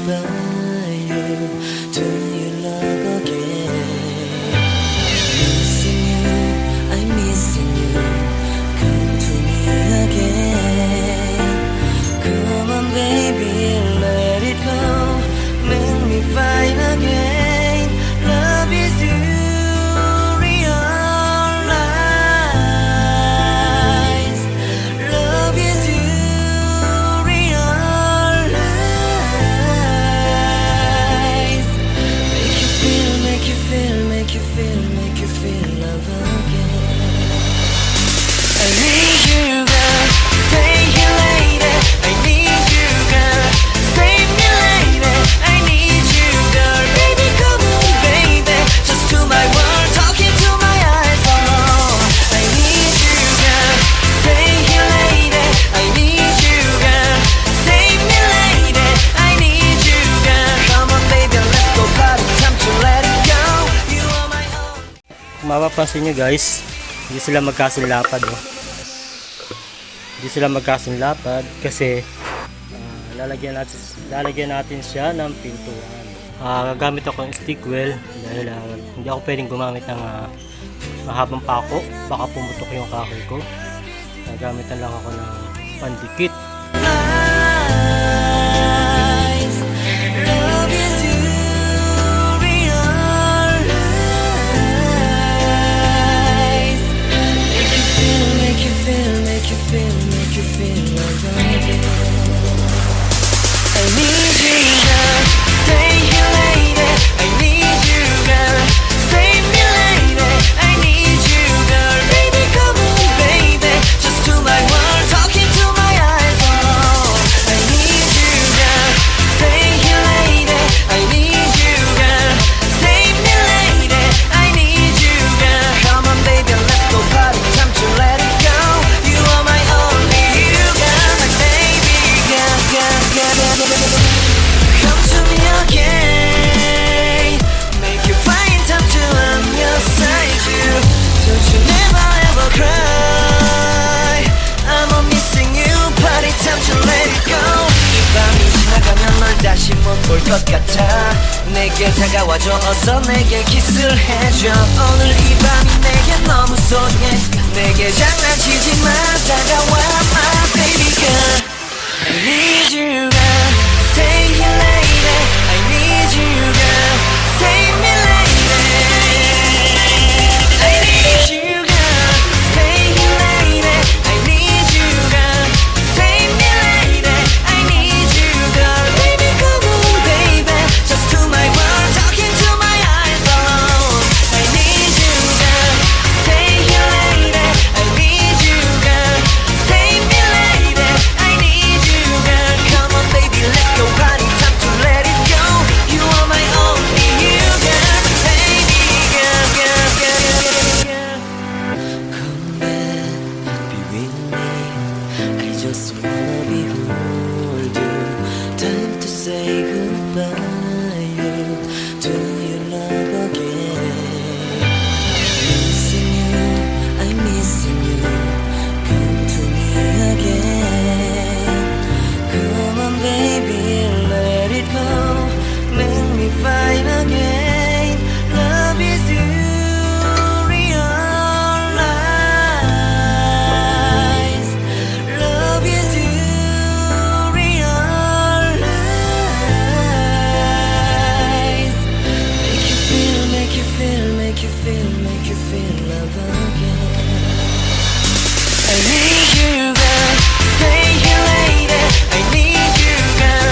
goodbye you. Do you love again? Missing you, I'm missing you. Come to me again. Come on baby, let it go. Make me fine again. Love is you. Mapapansin nyo guys, hindi sila magkasinlapad Hindi sila magkasinlapad kasi lalagyan natin siya ng pintuan. Gagamit ako ng stick well dahil hindi ako pwedeng gumamit ng mahabang pako, baka pumutok yung kahoy ko. Gagamitan lang ako ng pandikit. 볼 것 같아. 내게 다가와줘 어서 내게 키스를 해줘. 오늘 이 밤이 내게 너무 소중해. 내게 장난치지 마. 다가와 my baby girl. I need you girl. Stay here lady. I need you girl. Save me lady. I need you girl. Stay here lady. I need you girl. Save me lady. I need you girl. Baby come on baby. Just to my world talking to my eyes alone. I need you girl. Stay here lady. I need you girl. Save me lady. I need you girl. Come on baby let's go party. Time to let it go. You are my only you girl. Baby girl, girl, girl, girl. Come back, be with me. I just wanna behold you. Time to say goodbye you. Do you love again? Missing you, I'm missing you. Come to me again. Come on baby, let it go. Make me fine again. Love is you, realize. Love is you, realize. Make you feel, make you feel, make you feel, make you feel love again. I need you girl, stay here lady. I need you girl,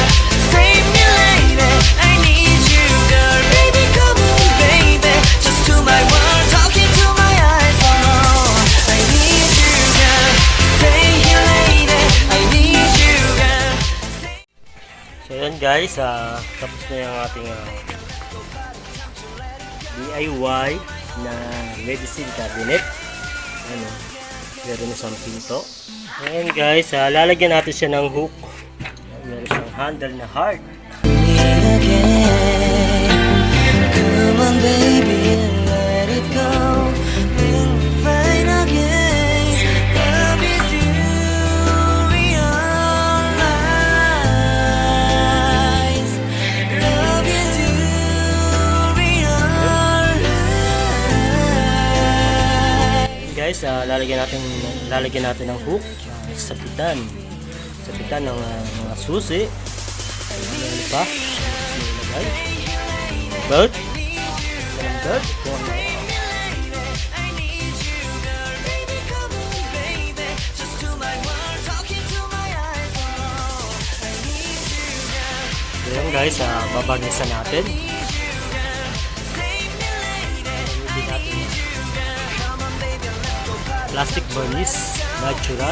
save me lady. I need you girl, baby come on baby. Just to my world, talking to my eyes alone. I need you girl, stay here lady. I need you girl. So yan guys, tapos na yung ating DIY na medicine cabinet. Ano, meron isang pinto. Ayan guys, lalagyan natin siya ng hook. Meron siyang handle na heart. Me again. Come on baby, let it go. Make me fine again. Love is you, realize. lalagyan natin ng hook, sapitan ng mga susi. Ano pa? Ilagay. Belt. Ayan guys, babagnisan natin. Plastic varnish, natural.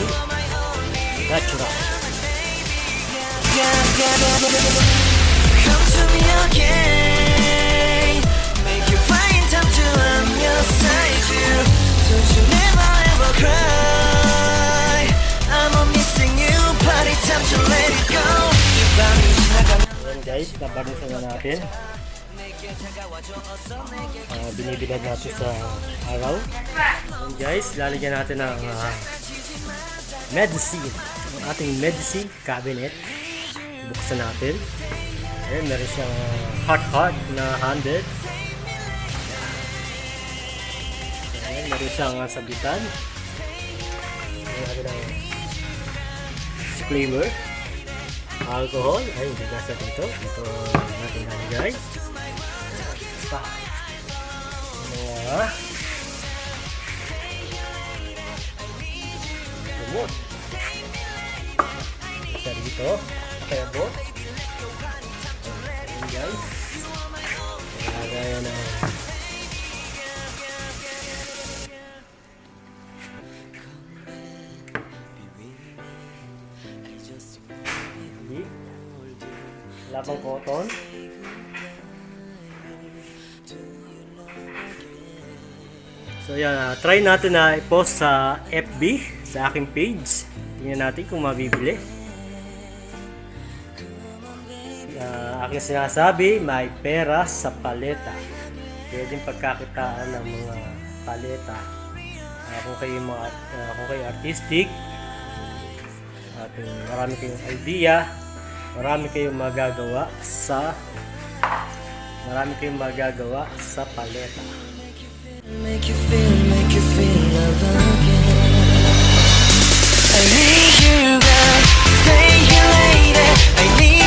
Come to me again, make you find time to I'm your side you. Don't you never ever cry, I'm missing you, party time to let it go. Ayan guys, babagnisan na natin. Binibilad natin sa araw. Ayan guys, lalagyan natin ng medicine. Ang ating medicine cabinet. Buksan natin. Ayan, meron siyang hard na handle. Ayan, meron siyang sabitan. Ayan, natin ang disclaimer. Alcohol. Ay, hindi nasa dito. Dito natin nalagay. Pa. Mga gamot. Isa dito. Kaya po. Ayan guys. Nalagay na. Labang cotton. So yan, try natin na i-post sa FB, sa aking page. Tingnan natin kung mabibili. Aking sinasabi, may pera sa paleta. Pwedeng pagkakitaan ng mga paleta. Kung kayo artistic, at marami kayong idea, marami kayong magagawa sa paleta. Make you feel love again. I need you, girl. Stay here late. I need